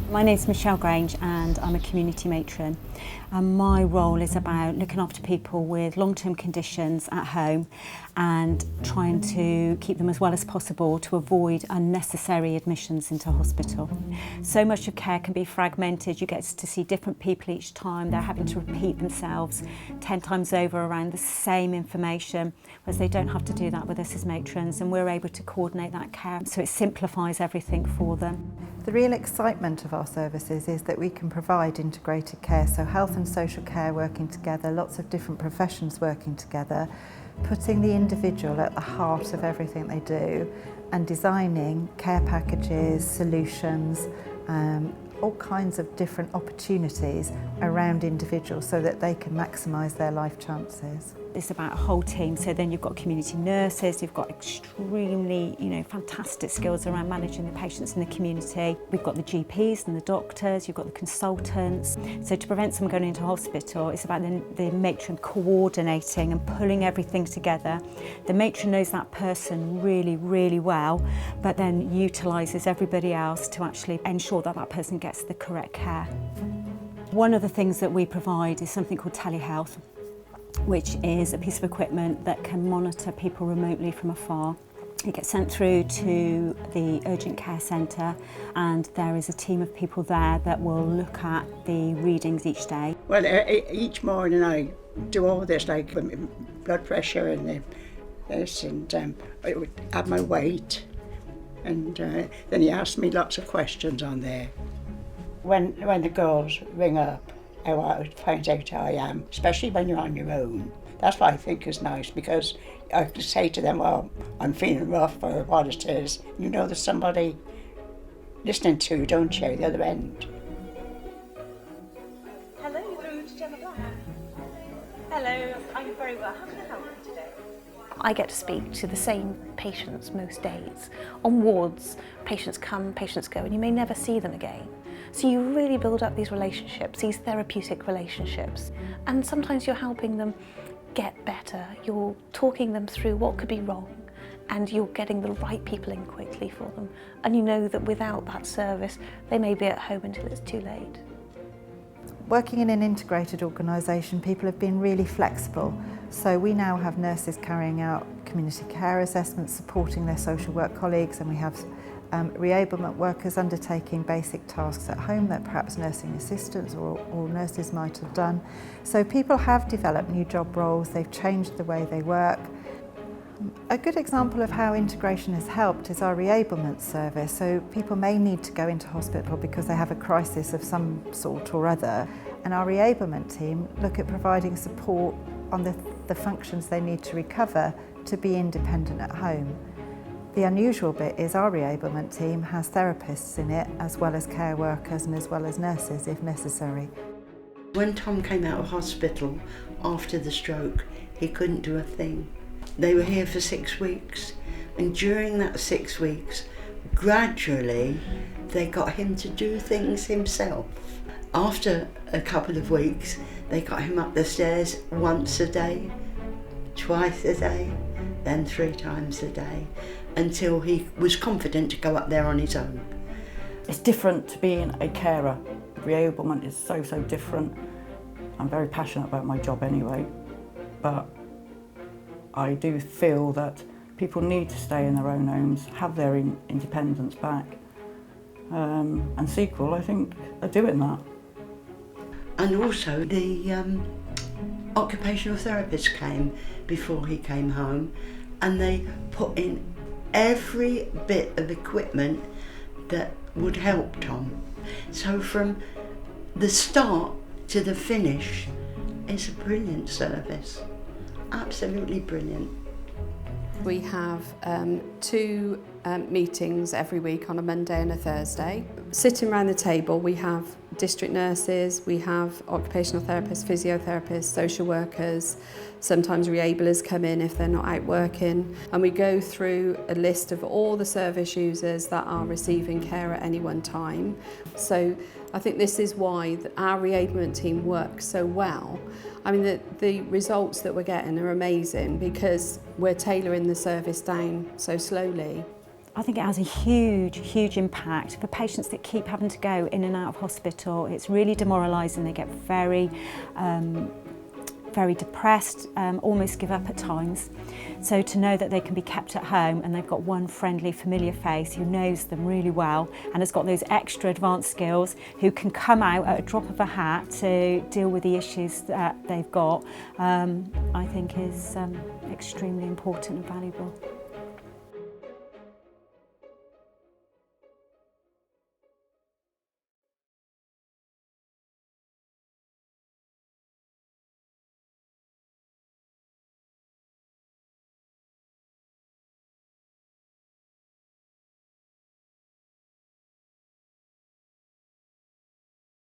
My name's Michelle Grange and I'm a community matron. And my role is about looking after people with long-term conditions at home and trying to keep them as well as possible to avoid unnecessary admissions into hospital. So much of care can be fragmented. You get to see different people each time. They're having to repeat themselves 10 times over around the same information, whereas they don't have to do that with us as matrons, and we're able to coordinate that care, so it simplifies everything for them. The real excitement of our services is that we can provide integrated care, so health and social care working together, lots of different professions working together, putting the individual at the heart of everything they do and designing care packages, solutions, all kinds of different opportunities around individuals so that they can maximise their life chances. It's about a whole team, so then you've got community nurses, you've got extremely, fantastic skills around managing the patients in the community. We've got the GPs and the doctors, you've got the consultants. So to prevent someone going into hospital, it's about the matron coordinating and pulling everything together. The matron knows that person really, really well, but then utilises everybody else to actually ensure that that person gets the correct care. One of the things that we provide is something called telehealth, which is a piece of equipment that can monitor people remotely from afar. It gets sent through to the urgent care centre, and there is a team of people there that will look at the readings each day. Well, each morning I do all this, like blood pressure and this, and I would add my weight, and then he asked me lots of questions on there. When the girls ring up, I find out how I am, especially when you're on your own. That's what I think is nice, because I can say to them, well, I'm feeling rough or what it is. You know there's somebody listening to you, don't you, the other end. Hello, you're through to Gemma Black. Hello, I'm very well. How can I help you today? I get to speak to the same patients most days. On wards, patients come, patients go, and you may never see them again. So you really build up these relationships, these therapeutic relationships. And sometimes you're helping them get better. You're talking them through what could be wrong, and you're getting the right people in quickly for them. And you know that without that service, they may be at home until it's too late. Working in an integrated organisation, people have been really flexible. So we now have nurses carrying out community care assessments, supporting their social work colleagues, and we have reablement workers undertaking basic tasks at home that perhaps nursing assistants or nurses might have done. So people have developed new job roles, they've changed the way they work. A good example of how integration has helped is our reablement service. So people may need to go into hospital because they have a crisis of some sort or other, and our reablement team look at providing support on the functions they need to recover to be independent at home. The unusual bit is our reablement team has therapists in it, as well as care workers and as well as nurses if necessary. When Tom came out of hospital after the stroke, he couldn't do a thing. They were here for 6 weeks, and during that 6 weeks, gradually they got him to do things himself. After a couple of weeks, they got him up the stairs once a day, twice a day, then 3 times a day, until he was confident to go up there on his own. It's different to being a carer. Reablement is so different. I'm very passionate about my job anyway, but I do feel that people need to stay in their own homes, have their independence back, and SEQOL, I think, are doing that. And also the occupational therapist came before he came home, and they put in every bit of equipment that would help Tom. So from the start to the finish, it's a brilliant service, absolutely brilliant. We have 2 meetings every week on a Monday and a Thursday. Sitting around the table, we have district nurses, we have occupational therapists, physiotherapists, social workers, sometimes reablers come in if they're not out working, and we go through a list of all the service users that are receiving care at any one time. So I think this is why our reablement team works so well. I mean, the results that we're getting are amazing because we're tailoring the service down so slowly. I think it has a huge impact for patients that keep having to go in and out of hospital. It's really demoralising. They get very depressed, almost give up at times. So to know that they can be kept at home and they've got one friendly, familiar face who knows them really well and has got those extra advanced skills, who can come out at a drop of a hat to deal with the issues that they've got, I think is extremely important and valuable.